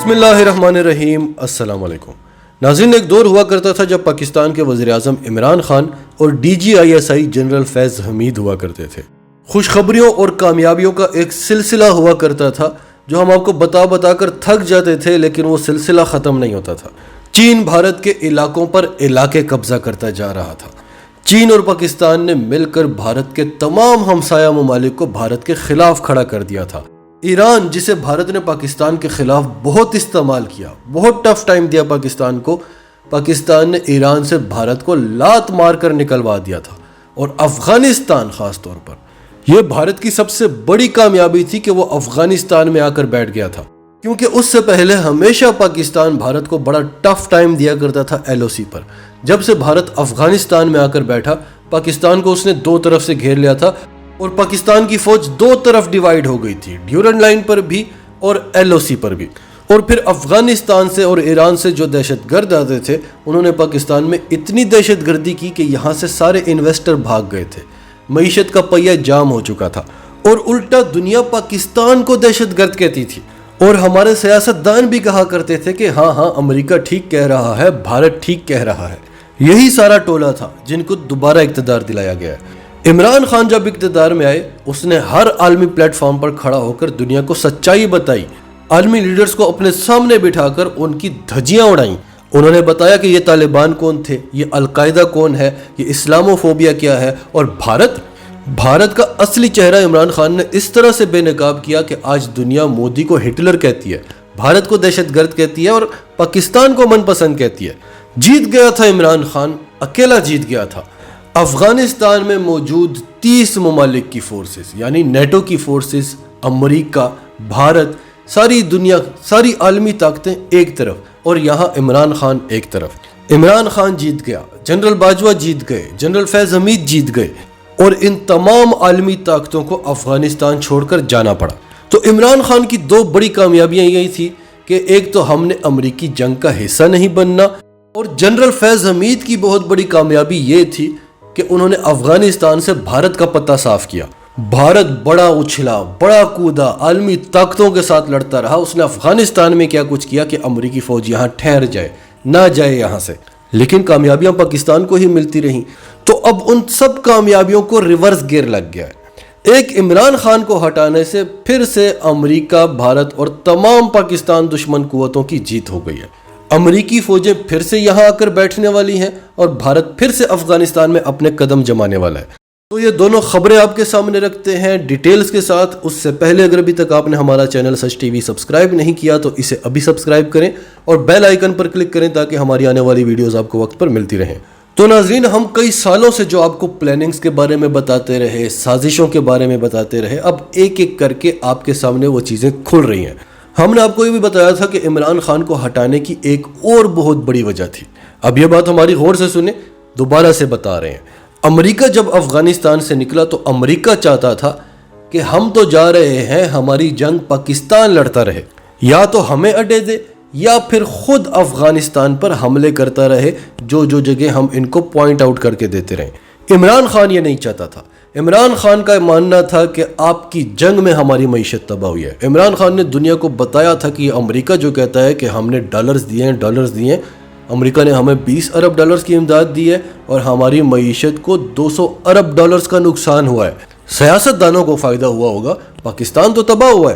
بسم اللہ الرحمن الرحیم. السلام علیکم ناظرین. ایک دور ہوا کرتا تھا جب پاکستان کے وزیر اعظم عمران خان اور DGISI جنرل فیض حمید ہوا کرتے تھے. خوشخبریوں اور کامیابیوں کا ایک سلسلہ ہوا کرتا تھا جو ہم آپ کو بتا کر تھک جاتے تھے، لیکن وہ سلسلہ ختم نہیں ہوتا تھا. چین بھارت کے علاقوں پر علاقے قبضہ کرتا جا رہا تھا. چین اور پاکستان نے مل کر بھارت کے تمام ہمسایہ ممالک کو بھارت کے خلاف کھڑا کر دیا تھا. ایران، جسے بھارت نے پاکستان کے خلاف بہت استعمال کیا، بہت ٹف ٹائم دیا پاکستان کو، پاکستان نے ایران سے بھارت کو لات مار کر نکلوا دیا تھا. اور افغانستان خاص طور پر، یہ بھارت کی سب سے بڑی کامیابی تھی کہ وہ افغانستان میں آ کر بیٹھ گیا تھا، کیونکہ اس سے پہلے ہمیشہ پاکستان بھارت کو بڑا ٹف ٹائم دیا کرتا تھا LOC پر. جب سے بھارت افغانستان میں آ کر بیٹھا، پاکستان کو اس نے دو طرف سے گھیر لیا تھا اور پاکستان کی فوج دو طرف ڈیوائیڈ ہو گئی تھی، ڈیورنڈ لائن پر بھی اور LOC پر بھی. اور پھر افغانستان سے اور ایران سے جو دہشت گرد آتے تھے، انہوں نے پاکستان میں اتنی دہشت گردی کی کہ یہاں سے سارے انویسٹر بھاگ گئے تھے. معیشت کا پہیہ جام ہو چکا تھا اور الٹا دنیا پاکستان کو دہشت گرد کہتی تھی. اور ہمارے سیاستدان بھی کہا کرتے تھے کہ ہاں امریکہ ٹھیک کہہ رہا ہے، بھارت ٹھیک کہہ رہا ہے. یہی سارا ٹولہ تھا جن کو دوبارہ اقتدار دلایا گیا ہے. عمران خان جب اقتدار میں آئے، اس نے ہر عالمی پلیٹ فارم پر کھڑا ہو کر دنیا کو سچائی بتائی. عالمی لیڈرز کو اپنے سامنے بٹھا کر ان کی دھجیاں اڑائیں. انہوں نے بتایا کہ یہ طالبان کون تھے، یہ القاعدہ کون ہے، یہ اسلاموفوبیا کیا ہے. اور بھارت کا اصلی چہرہ عمران خان نے اس طرح سے بے نقاب کیا کہ آج دنیا مودی کو ہٹلر کہتی ہے، بھارت کو دہشت گرد کہتی ہے اور پاکستان کو من پسند کہتی ہے. جیت گیا تھا عمران خان، اکیلا جیت گیا تھا. افغانستان میں موجود 30 ممالک کی فورسز، یعنی نیٹو کی فورسز، امریکہ، بھارت، ساری دنیا، ساری عالمی طاقتیں ایک طرف اور یہاں عمران خان ایک طرف. عمران خان جیت گیا، جنرل باجوہ جیت گئے، جنرل فیض حمید جیت گئے اور ان تمام عالمی طاقتوں کو افغانستان چھوڑ کر جانا پڑا. تو عمران خان کی دو بڑی کامیابیاں یہی تھی کہ ایک تو ہم نے امریکی جنگ کا حصہ نہیں بننا، اور جنرل فیض حمید کی بہت بڑی کامیابی یہ تھی کہ انہوں نے افغانستان سے بھارت کا پتہ صاف کیا. بھارت بڑا اچھلا، بڑا کودا، عالمی طاقتوں کے ساتھ لڑتا رہا. اس نے افغانستان میں کیا کچھ کیا کہ امریکی فوج یہاں ٹھہر جائے، نہ جائے یہاں سے. لیکن کامیابیاں پاکستان کو ہی ملتی رہیں. تو اب ان سب کامیابیوں کو ریورس گیئر لگ گیا ہے. ایک عمران خان کو ہٹانے سے پھر سے امریکہ، بھارت اور تمام پاکستان دشمن قوتوں کی جیت ہو گئی ہے. امریکی فوجیں پھر سے یہاں آ کر بیٹھنے والی ہیں اور بھارت پھر سے افغانستان میں اپنے قدم جمانے والا ہے. تو یہ دونوں خبریں آپ کے سامنے رکھتے ہیں ڈیٹیلز کے ساتھ. اس سے پہلے اگر ابھی تک آپ نے ہمارا چینل سچ TV سبسکرائب نہیں کیا تو اسے ابھی سبسکرائب کریں اور بیل آئیکن پر کلک کریں تاکہ ہماری آنے والی ویڈیوز آپ کو وقت پر ملتی رہیں. تو ناظرین، ہم کئی سالوں سے جو آپ کو پلاننگز کے بارے میں بتاتے رہے، سازشوں کے بارے میں بتاتے رہے، اب ایک ایک کر کے آپ کے سامنے وہ چیزیں کھل رہی ہیں. ہم نے آپ کو یہ بھی بتایا تھا کہ عمران خان کو ہٹانے کی ایک اور بہت بڑی وجہ تھی. اب یہ بات ہماری غور سے سنیں، دوبارہ سے بتا رہے ہیں. امریکہ جب افغانستان سے نکلا تو امریکہ چاہتا تھا کہ ہم تو جا رہے ہیں، ہماری جنگ پاکستان لڑتا رہے، یا تو ہمیں اڈے دے یا پھر خود افغانستان پر حملے کرتا رہے جو جگہ ہم ان کو پوائنٹ آؤٹ کر کے دیتے رہیں. عمران خان یہ نہیں چاہتا تھا. عمران خان کا ماننا تھا کہ آپ کی جنگ میں ہماری معیشت تباہ ہوئی ہے. عمران خان نے دنیا کو بتایا تھا کہ یہ امریکہ جو کہتا ہے کہ ہم نے ڈالرز دیے، امریکہ نے ہمیں $20 ارب کی امداد دی ہے اور ہماری معیشت کو $200 ارب کا نقصان ہوا ہے. سیاست دانوں کو فائدہ ہوا ہوگا، پاکستان تو تباہ ہوا ہے.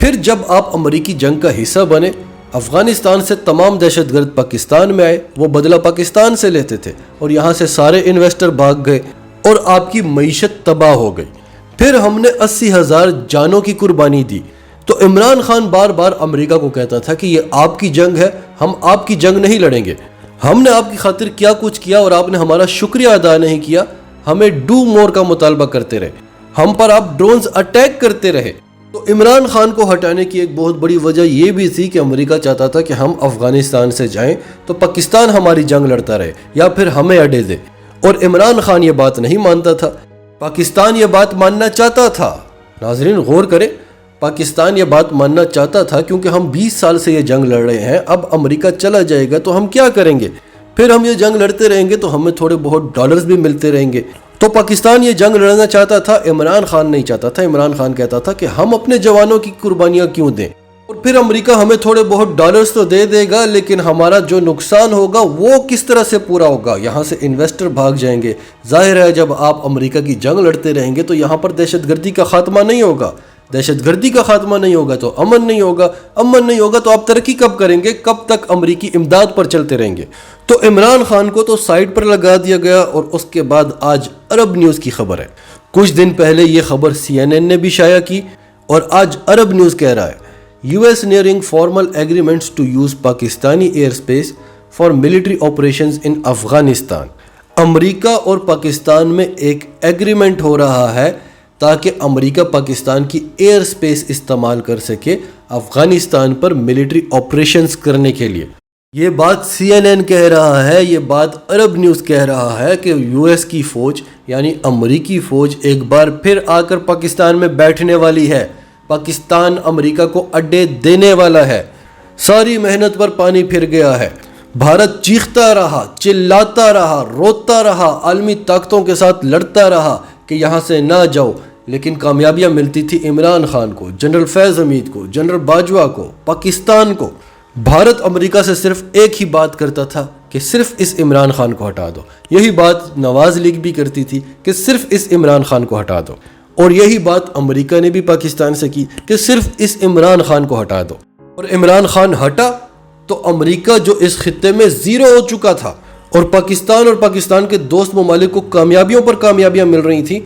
پھر جب آپ امریکی جنگ کا حصہ بنے، افغانستان سے تمام دہشت گرد پاکستان میں آئے، وہ بدلہ پاکستان سے لیتے تھے اور یہاں سے سارے انویسٹر بھاگ گئے اور آپ کی معیشت تباہ ہو گئی. پھر ہم نے 80,000 جانوں کی قربانی دی. تو عمران خان بار بار امریکہ کو کہتا تھا کہ یہ آپ کی جنگ ہے، ہم آپ کی جنگ نہیں لڑیں گے. ہم نے آپ کی خاطر کیا کچھ کیا اور آپ نے ہمارا شکریہ ادا نہیں کیا. ہمیں ڈو مور کا مطالبہ کرتے رہے، ہم پر آپ ڈرونز اٹیک کرتے رہے. تو عمران خان کو ہٹانے کی ایک بہت بڑی وجہ یہ بھی تھی کہ امریکہ چاہتا تھا کہ ہم افغانستان سے جائیں تو پاکستان ہماری جنگ لڑتا رہے یا پھر ہمیں اڈے دے. اور عمران خان یہ بات نہیں مانتا تھا، پاکستان یہ بات ماننا چاہتا تھا. ناظرین غور کریں، پاکستان یہ بات ماننا چاہتا تھا کیونکہ ہم 20 سال سے یہ جنگ لڑ رہے ہیں. اب امریکہ چلا جائے گا تو ہم کیا کریں گے؟ پھر ہم یہ جنگ لڑتے رہیں گے تو ہمیں تھوڑے بہت ڈالرز بھی ملتے رہیں گے. تو پاکستان یہ جنگ لڑنا چاہتا تھا، عمران خان نہیں چاہتا تھا. عمران خان کہتا تھا کہ ہم اپنے جوانوں کی قربانیاں کیوں دیں، اور پھر امریکہ ہمیں تھوڑے بہت ڈالرز تو دے دے گا، لیکن ہمارا جو نقصان ہوگا وہ کس طرح سے پورا ہوگا؟ یہاں سے انویسٹر بھاگ جائیں گے۔ ظاہر ہے جب آپ امریکہ کی جنگ لڑتے رہیں گے تو یہاں پر دہشت گردی کا خاتمہ نہیں ہوگا، دہشت گردی کا خاتمہ نہیں ہوگا تو امن نہیں ہوگا، امن نہیں ہوگا تو آپ ترقی کب کریں گے؟ کب تک امریکی امداد پر چلتے رہیں گے؟ تو عمران خان کو تو سائڈ پر لگا دیا گیا، اور اس کے بعد آج عرب نیوز کی خبر ہے۔ کچھ دن پہلے یہ خبر CNN نے بھی شائع کی، اور آج عرب نیوز کہہ رہا ہے US nearing formal agreements to use Pakistani airspace for military operations in Afghanistan. امریکہ اور پاکستان میں ایک ایگریمنٹ ہو رہا ہے تاکہ امریکہ پاکستان کی ایئر سپیس استعمال کر سکے افغانستان پر ملٹری آپریشنز کرنے کے لیے۔ یہ بات CNN کہہ رہا ہے، یہ بات عرب نیوز کہہ رہا ہے کہ US کی فوج یعنی امریکی فوج ایک بار پھر آ کر پاکستان میں بیٹھنے والی ہے۔ پاکستان امریکہ کو اڈے دینے والا ہے۔ ساری محنت پر پانی پھر گیا ہے۔ بھارت چیختا رہا، چلاتا رہا، روتا رہا، عالمی طاقتوں کے ساتھ لڑتا رہا کہ یہاں سے نہ جاؤ، لیکن کامیابیاں ملتی تھی عمران خان کو، جنرل فیض حمید کو، جنرل باجوہ کو، پاکستان کو۔ بھارت امریکہ سے صرف ایک ہی بات کرتا تھا کہ صرف اس عمران خان کو ہٹا دو۔ یہی بات نواز لیگ بھی کرتی تھی کہ صرف اس عمران خان کو ہٹا دو، اور یہی بات امریکہ نے بھی پاکستان سے کی کہ صرف اس عمران خان کو ہٹا دو۔ اور عمران خان ہٹا تو امریکہ جو اس خطے میں زیرو ہو چکا تھا، اور پاکستان کے دوست ممالک کو کامیابیوں پر کامیابیاں مل رہی تھیں،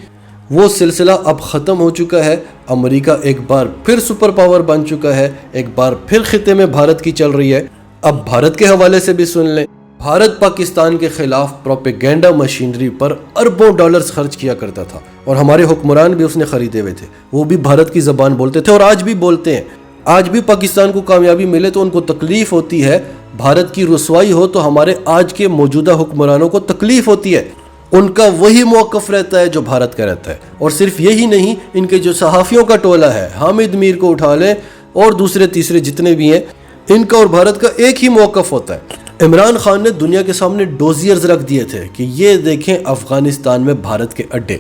وہ سلسلہ اب ختم ہو چکا ہے۔ امریکہ ایک بار پھر سپر پاور بن چکا ہے، ایک بار پھر خطے میں بھارت کی چل رہی ہے۔ اب بھارت کے حوالے سے بھی سن لیں، بھارت پاکستان کے خلاف پروپیگنڈا مشینری پر اربوں ڈالرز خرچ کیا کرتا تھا، اور ہمارے حکمران بھی اس نے خریدے ہوئے تھے، وہ بھی بھارت کی زبان بولتے تھے اور آج بھی بولتے ہیں۔ آج بھی پاکستان کو کامیابی ملے تو ان کو تکلیف ہوتی ہے، بھارت کی رسوائی ہو تو ہمارے آج کے موجودہ حکمرانوں کو تکلیف ہوتی ہے۔ ان کا وہی موقف رہتا ہے جو بھارت کا رہتا ہے، اور صرف یہی نہیں، ان کے جو صحافیوں کا ٹولہ ہے، حامد میر کو اٹھا لیں اور دوسرے تیسرے جتنے بھی ہیں، ان کا اور بھارت کا ایک ہی موقف ہوتا ہے۔ عمران خان نے دنیا کے سامنے ڈوزیئرز رکھ دیے تھے کہ یہ دیکھیں افغانستان میں بھارت کے اڈے،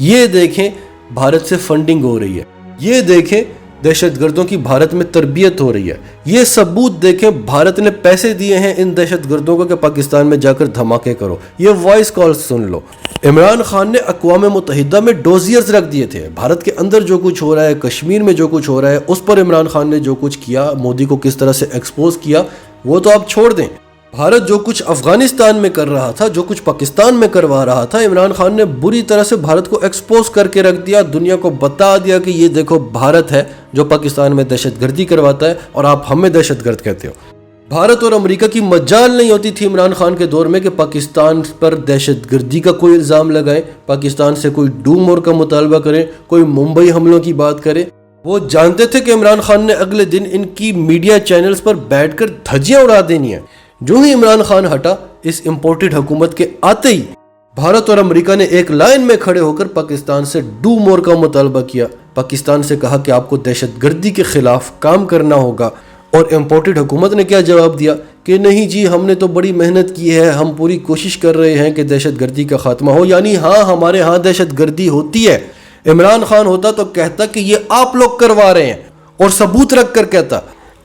یہ دیکھیں بھارت سے فنڈنگ ہو رہی ہے، یہ دیکھیں دہشت گردوں کی بھارت میں تربیت ہو رہی ہے، یہ ثبوت دیکھیں بھارت نے پیسے دیے ہیں ان دہشت گردوں کو کہ پاکستان میں جا کر دھماکے کرو، یہ وائس کال سن لو۔ عمران خان نے اقوام متحدہ میں ڈوزیئرز رکھ دیے تھے، بھارت کے اندر جو کچھ ہو رہا ہے، کشمیر میں جو کچھ ہو رہا ہے، اس پر عمران خان نے جو کچھ کیا، مودی کو کس طرح سے ایکسپوز کیا، وہ تو آپ چھوڑ دیں۔ بھارت جو کچھ افغانستان میں کر رہا تھا، جو کچھ پاکستان میں کروا رہا تھا، عمران خان نے بری طرح سے بھارت کو ایکسپوز کر کے رکھ دیا، دنیا کو بتا دیا کہ یہ دیکھو بھارت ہے جو پاکستان میں دہشت گردی کرواتا ہے، اور آپ ہمیں دہشت گرد کہتے ہو۔ بھارت اور امریکہ کی مجال نہیں ہوتی تھی عمران خان کے دور میں کہ پاکستان پر دہشت گردی کا کوئی الزام لگائیں، پاکستان سے کوئی ڈو مور کا مطالبہ کریں، کوئی ممبئی حملوں کی بات کرے۔ وہ جانتے تھے کہ عمران خان نے اگلے دن ان کی میڈیا چینلز پر بیٹھ کر دھجیاں اڑا دینی ہیں۔ جو ہی عمران خان ہٹا، اس امپورٹڈ حکومت کے آتے ہی بھارت اور امریکہ نے ایک لائن میں کھڑے ہو کر پاکستان سے ڈو مور کا مطالبہ کیا، پاکستان سے کہا کہ آپ کو دہشت گردی کے خلاف کام کرنا ہوگا، اور امپورٹڈ حکومت نے کیا جواب دیا کہ نہیں جی، ہم نے تو بڑی محنت کی ہے، ہم پوری کوشش کر رہے ہیں کہ دہشت گردی کا خاتمہ ہو، یعنی ہاں ہمارے ہاں دہشت گردی ہوتی ہے۔ عمران خان ہوتا تو کہتا کہ یہ آپ لوگ کروا رہے ہیں، اور ثبوت رکھ کر کہتا۔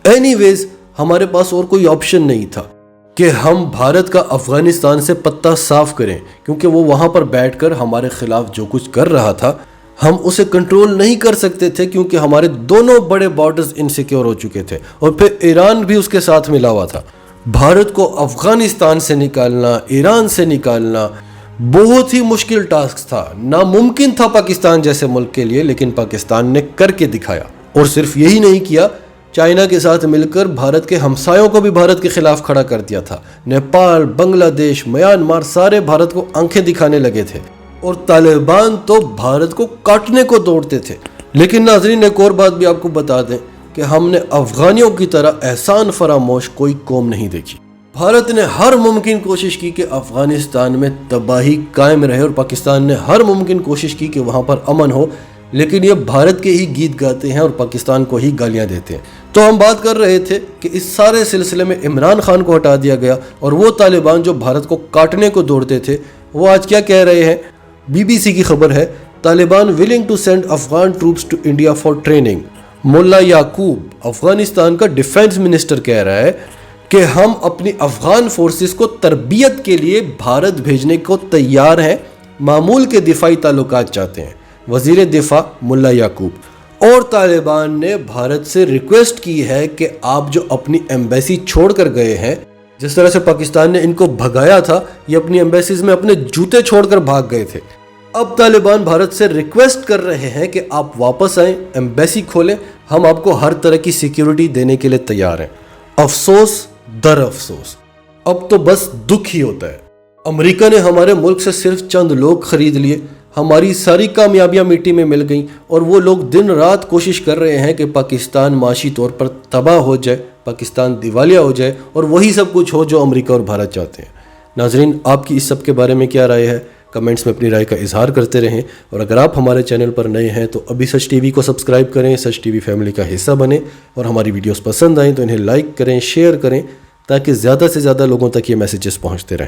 اینی ویز ہمارے پاس اور کوئی آپشن نہیں تھا کہ ہم بھارت کا افغانستان سے پتہ صاف کریں، کیونکہ وہ وہاں پر بیٹھ کر ہمارے خلاف جو کچھ کر رہا تھا ہم اسے کنٹرول نہیں کر سکتے تھے، کیونکہ ہمارے دونوں بڑے بارڈرز انسیکیور ہو چکے تھے، اور پھر ایران بھی اس کے ساتھ ملا ہوا تھا۔ بھارت کو افغانستان سے نکالنا، ایران سے نکالنا بہت ہی مشکل ٹاسک تھا، ناممکن تھا پاکستان جیسے ملک کے لیے، لیکن پاکستان نے کر کے دکھایا۔ اور صرف یہی نہیں کیا، چائنا کے ساتھ مل کر بھارت کے ہمسایوں کو بھی بھارت کے خلاف کھڑا کر دیا تھا۔ نیپال، بنگلہ دیش، میانمار سارے بھارت کو آنکھیں دکھانے لگے تھے، اور طالبان تو بھارت کو کاٹنے کو دوڑتے تھے۔ لیکن ناظرین، ایک اور بات بھی آپ کو بتا دیں کہ ہم نے افغانیوں کی طرح احسان فراموش کوئی قوم نہیں دیکھی۔ بھارت نے ہر ممکن کوشش کی کہ افغانستان میں تباہی قائم رہے، اور پاکستان نے ہر ممکن کوشش کی کہ وہاں پر امن ہو، لیکن یہ بھارت کے ہی گیت گاتے ہیں اور پاکستان کو ہی گالیاں دیتے ہیں۔ تو ہم بات کر رہے تھے کہ اس سارے سلسلے میں عمران خان کو ہٹا دیا گیا، اور وہ طالبان جو بھارت کو کاٹنے کو دوڑتے تھے وہ آج کیا کہہ رہے ہیں؟ BBC کی خبر ہے، Taliban willing to send Afghan troops to India for training. ملا یعقوب افغانستان کا ڈیفنس منسٹر کہہ رہا ہے کہ ہم اپنی افغان فورسز کو تربیت کے لیے بھارت بھیجنے کو تیار ہیں، معمول کے دفاعی تعلقات چاہتے ہیں۔ وزیر دفاع ملا یعقوب اور طالبان نے بھارت سے ریکویسٹ کی ہے کہ آپ جو اپنی ایمبیسی چھوڑ کر گئے ہیں، جس طرح سے پاکستان نے ان کو بھگایا تھا، یہ اپنی ایمبیسیز میں اپنے جوتے چھوڑ کر بھاگ گئے تھے، اب طالبان بھارت سے ریکویسٹ کر رہے ہیں کہ آپ واپس آئیں، ایمبیسی کھولیں، ہم آپ کو ہر طرح کی سیکیورٹی دینے کے لیے تیار ہیں۔ افسوس در افسوس، اب تو بس دکھ ہی ہوتا ہے۔ امریکہ نے ہمارے ملک سے صرف چند لوگ خرید لیے، ہماری ساری کامیابیاں مٹی میں مل گئیں، اور وہ لوگ دن رات کوشش کر رہے ہیں کہ پاکستان معاشی طور پر تباہ ہو جائے، پاکستان دیوالیہ ہو جائے، اور وہی سب کچھ ہو جو امریکہ اور بھارت چاہتے ہیں۔ ناظرین، آپ کی اس سب کے بارے میں کیا رائے ہے؟ کمنٹس میں اپنی رائے کا اظہار کرتے رہیں، اور اگر آپ ہمارے چینل پر نئے ہیں تو ابھی سچ ٹی وی کو سبسکرائب کریں، سچ ٹی وی فیملی کا حصہ بنیں، اور ہماری ویڈیوز پسند آئیں تو انہیں لائک کریں، شیئر کریں، تاکہ زیادہ سے زیادہ لوگوں تک یہ میسیجز پہنچتے رہیں۔